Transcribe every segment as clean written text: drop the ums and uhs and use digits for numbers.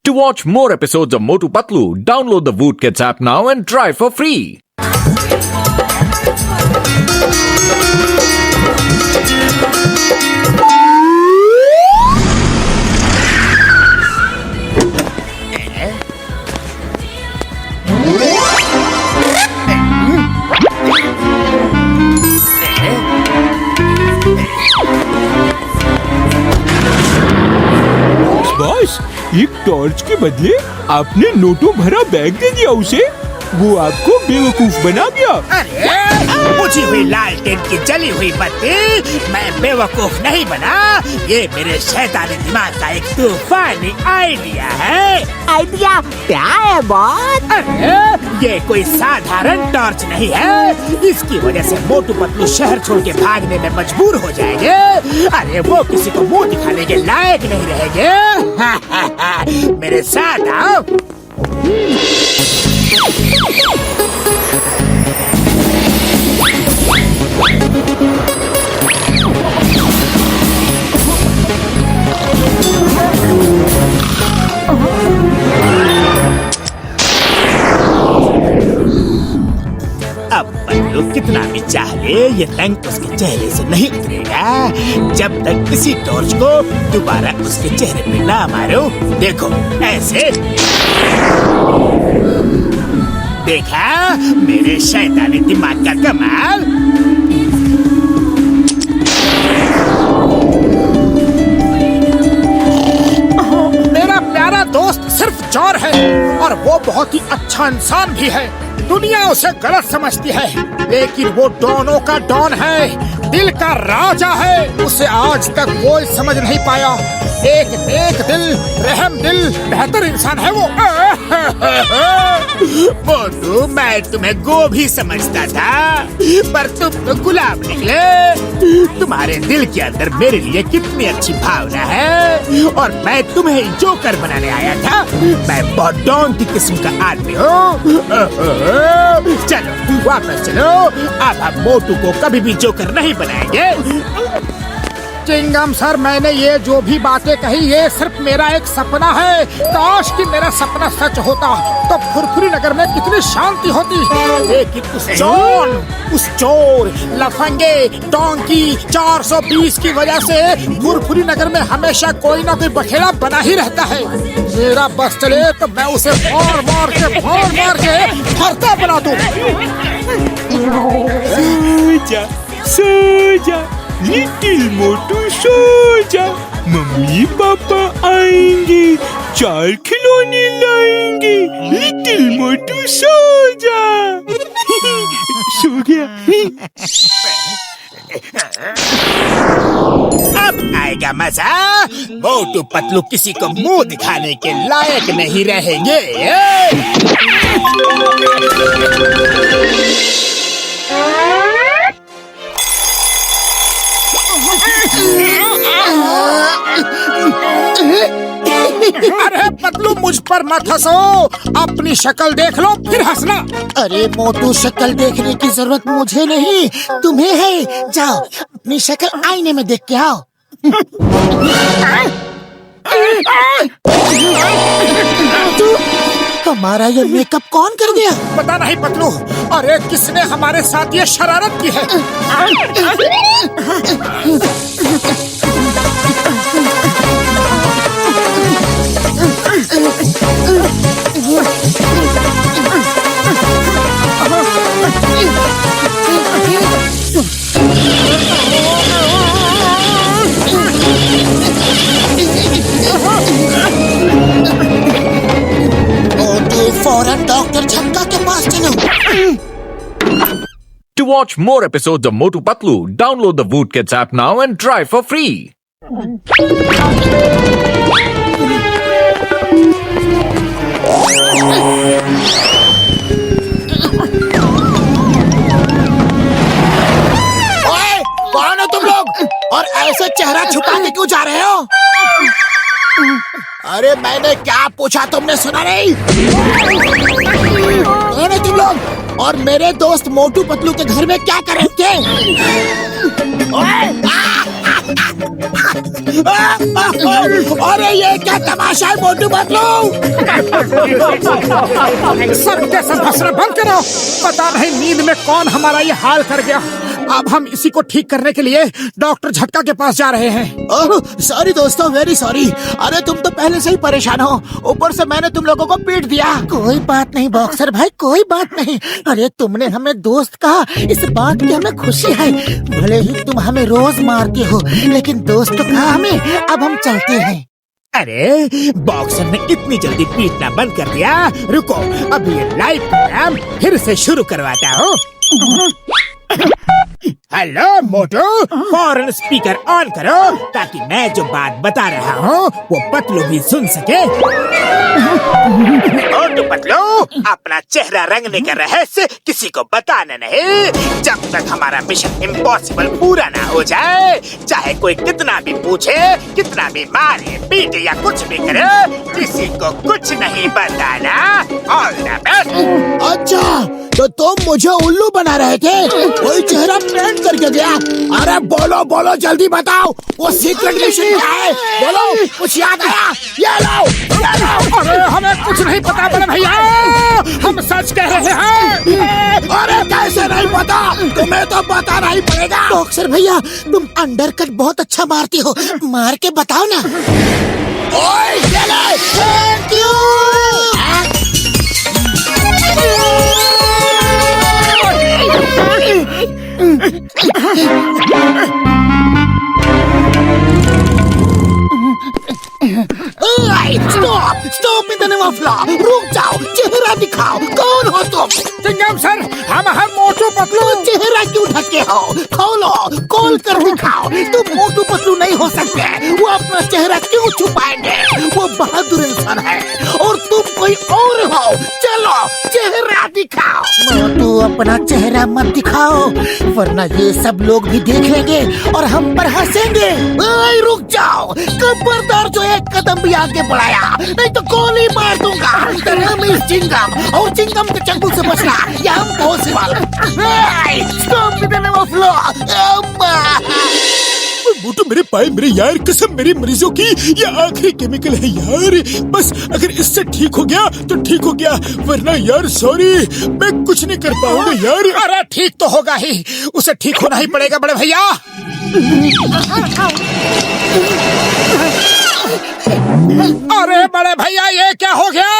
To watch more episodes of Motu Patlu, download the Voot Kids app now and try for free. Boss, एक torch के बदले आपने नोटों भरा bag दे दिया उसे। वो आपको बेवकूफ बना दिया। अरे बुझी हुई लालटेन की जली हुई बत्ती, मैं बेवकूफ नहीं बना। ये मेरे शैतानी दिमाग का एक तूफानी आइडिया है। आइडिया क्या है बॉस? अरे ये कोई साधारण टॉर्च नहीं है। इसकी वजह से मोटू पतलू शहर छोड़ के भागने में मजबूर हो जाएंगे। अरे वो किसी को मुंह दिखाने के लायक नहीं रहेंगे। मेरे साथ आओ। अब पतलू कितना भी चाह ले, ये रंग उसके चेहरे से नहीं उतरेगा जब तक इसी टॉर्च को दोबारा उसके चेहरे पे ना मारो। देखो ऐसे। देखा मेरे शैतानी दिमाग का कमाल। मेरा प्यारा दोस्त सिर्फ चोर है और वो बहुत ही अच्छा इंसान भी है। दुनिया उसे गलत समझती है, लेकिन वो डॉनों का डॉन है, दिल का राजा है। उसे आज तक कोई समझ नहीं पाया। एक नेक दिल, रहम दिल, बेहतर इंसान है वो। मोटू, मैं तुम्हें गोभी समझता था, पर तुम तो गुलाब निकले। तुम्हारे दिल के अंदर मेरे लिए कितनी अच्छी भावना है, और मैं तुम्हें जोकर बनाने आया था। मैं बहुत डॉन की किस्म का आदमी हूँ। चलो वापस चलो, अब हम मोटू को कभी भी जोकर नहीं बनाएंगे। चिंगम सर, मैंने ये जो भी बातें कही ये सिर्फ मेरा एक सपना है। काश कि मेरा सपना सच होता तो फुरफुरी नगर में कितनी शांति होती। लेकिन उस चोर, लफंगे, डोंकी 420 की वजह से फुरफुरी नगर में हमेशा कोई ना कोई बखेड़ा बना ही रहता है। मेरा बस चले तो मैं उसे मार मार के फरता बना दूं। सो जा लिटिल मोटू, सो जा। मम्मी पापा आएंगे, 4 खिलौने लाएंगे। लिटिल मोटू सो जा। सो गया। अब आएगा मजा। मोटू पतलू किसी को मुंह दिखाने के लायक नहीं रहेंगे। अरे पतलू, मुझ पर मत हंसो। अपनी शक्ल देख लो फिर हंसना। अरे मोटू, शक्ल देखने की जरूरत मुझे नहीं, तुम्हें है। जाओ अपनी शक्ल आईने में देख के आओ। हमारा ये मेकअप कौन कर दिया? पता नहीं पतलू। अरे किसने हमारे साथ ये शरारत की है? फौरन डॉक्टर झटका के पास चलो। To watch more episodes of Motu Patlu, download the Voot Kids app now and try for free. ओए, कौन हो तुम लोग? और ऐसे चेहरा छुपा के क्यों जा रहे हो? अरे मैंने क्या पूछा, तुमने सुना नहीं? कौन हो तुम लोग? और मेरे दोस्त मोटू पतलू के घर में क्या कर रहे थे? ओए, अरे ये क्या तमाशा है मोटू पतलू? सर के सब हंसना बंद करो। पता नहीं नींद में कौन हमारा ये हाल कर गया। अब हम इसी को ठीक करने के लिए डॉक्टर झटका के पास जा रहे हैं। ओह सॉरी दोस्तों, वेरी सॉरी। अरे तुम तो पहले से ही परेशान हो, ऊपर से मैंने तुम लोगों को पीट दिया। कोई बात नहीं बॉक्सर भाई, कोई बात नहीं। अरे तुमने हमें दोस्त कहा, इस बात की हमें खुशी है। भले ही तुम हमें रोज मारते हो, लेकिन दोस्त तो कहा हमें। अब हम चलते हैं। अरे बॉक्सर ने इतनी जल्दी पीटना बंद कर दिया। रुको, अब ये लाइव प्रोग्राम फिर से शुरू करवाता हूँ। हेलो मोटू, फौरन स्पीकर ऑन करो ताकि मैं जो बात बता रहा हूँ वो पतलू भी सुन सके। मोटू पतलू, अपना चेहरा रंगने का रहस्य किसी को बताना नहीं। जब तक हमारा मिशन इम्पॉसिबल पूरा ना हो जाए, चाहे कोई कितना भी पूछे, कितना भी मारे पीटे या कुछ भी करे, किसी को कुछ नहीं बताना। All the best. अच्छा, तो तुम मुझे उल्लू बना रहे थे? कोई चेहरा पेंट करके गया? अरे बोलो बोलो, जल्दी बताओ, वो सीक्रेट मिशन क्या है? बोलो, कुछ याद आया? ये लो, ये लो। अरे हमें कुछ नहीं पता बड़े भैया, हम सच कह रहे हैं। अरे कैसे नहीं पता? तुम्हें तो बताना ही पड़ेगा। बॉक्सर भैया, तुम अंडरकट बहुत अच्छा मारती हो, मार के बताओ ना। ओए चले, thank you. Stop stop in the name of law. रुक जाओ, चेहरा दिखाओ, कौन हो तुम? चिंगम सर, हम हैं मोटू पतलू। चेहरा क्यों ढके हो? खोलो, खोल कर दिखाओ। तुम मोटू पतलू नहीं हो सकते। वो अपना चेहरा क्यों छुपाएंगे? वो बहादुर इंसान है और तुम कोई और हो। चलो चेहरा दिखाओ। मोटू अपना चेहरा मत दिखाओ, वरना ये सब लोग भी देख लेंगे और हम पर हंसेंगे। ओए रुक जाओ, खबरदार जो एक कदम भी आगे बढ़ाया, नहीं तो गोली मार दूंगा। चिंगम और चिंगम के चंगुल से बचना ये हमको सवाल। Stop the name of law. मोटू मेरे पाए मेरे यार, कसम मेरी मरीजों की, ये आखिरी केमिकल है यार। बस अगर इससे ठीक हो गया तो ठीक हो गया, वरना यार सॉरी, मैं कुछ नहीं कर पाऊंगा यार। अरे ठीक तो होगा ही, उसे ठीक होना ही पड़ेगा बड़े भैया। अरे बड़े भैया, ये क्या हो गया?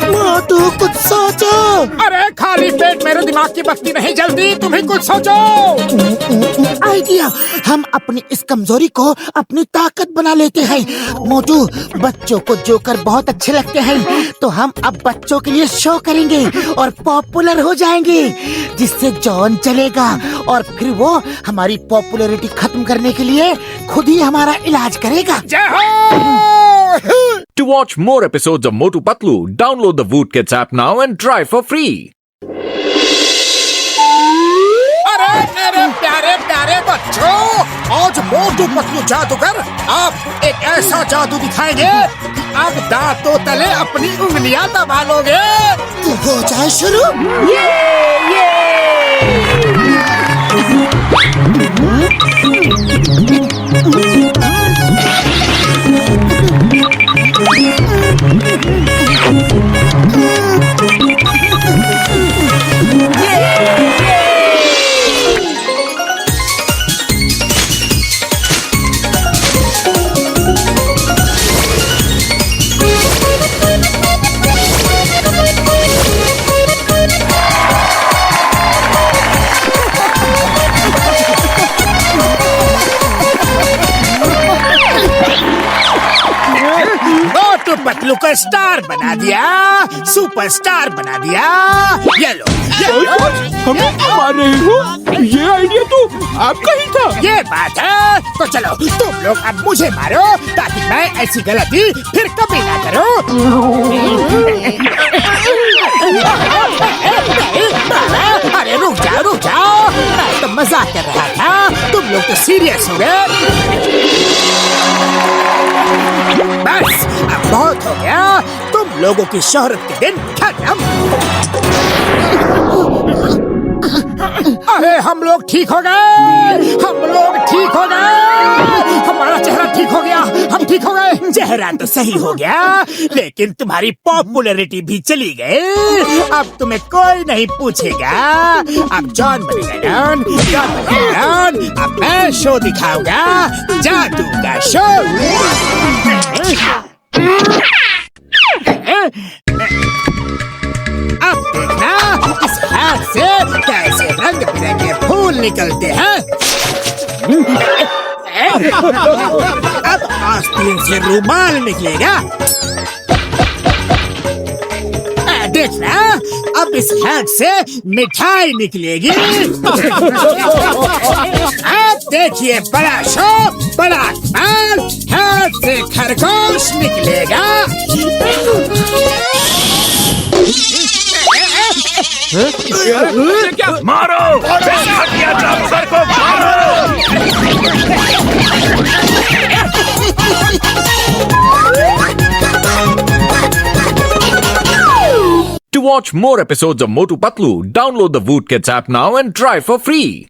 मोटू कुछ सोचो। अरे खाली पेट मेरे दिमाग की बत्ती नहीं जलती, तुम ही कुछ सोचो। आइडिया, हम अपनी इस कमजोरी को अपनी ताकत बना लेते हैं। मोटू, बच्चों को जोकर बहुत अच्छे लगते हैं, तो हम अब बच्चों के लिए शो करेंगे और पॉपुलर हो जाएंगे, जिससे जॉन चलेगा और फिर वो हमारी पॉपुलैरिटी खत्म करने के लिए खुद ही हमारा इलाज करेगा। जय हो। To watch more episodes of Motu Patlu, download the Voot Kids app now and try for free. अरे मेरे प्यारे प्यारे बच्चों, आज मोटू पतलू जादूगर आप एक ऐसा जादू दिखाएंगे कि आप दांतों तले अपनी उंगलियां दबा लोगे। तो हो जाए शुरू। मोटू पतलू को स्टार बना दिया, सुपरस्टार बना दिया। ये लो, हमें क्यों मार रहे हो? ये आइडिया तो आपका ही था। ये बात है। तो चलो तुम लोग अब मुझे मारो ताकि मैं ऐसी गलती फिर कभी ना करूं। अरे अरे रुक जाओ, मैं तो मजाक कर रहा था, तुम लोग तो सीरियस हो गए। बस अब बहुत हो गया, तुम लोगों की शोहरत के दिन खत्म। अरे हम लोग ठीक हो गए, हमारा चेहरा ठीक हो गया, हम ठीक हो गए। चेहरा तो सही हो गया, लेकिन तुम्हारी पॉपुलैरिटी भी चली गई। अब तुम्हें कोई नहीं पूछेगा। अब जॉन बनेगा डॉन। अब मैं शो दिखाऊंगा, जादू का शो। अब देखना इस हाथ से कैसे रंग बिरंगे फूल निकलते हैं। अब आस्तीन से रुमाल निकलेगा। देखना अब इस हाथ से मिठाई निकलेगी। अब देखिए बड़ा शो, बड़ा कमाल, हाथ से खरगोश निकलेगा। मारो हटिया डांसर को मारो। To watch more episodes of Motu Patlu, download the Voot Kids app now and try for free.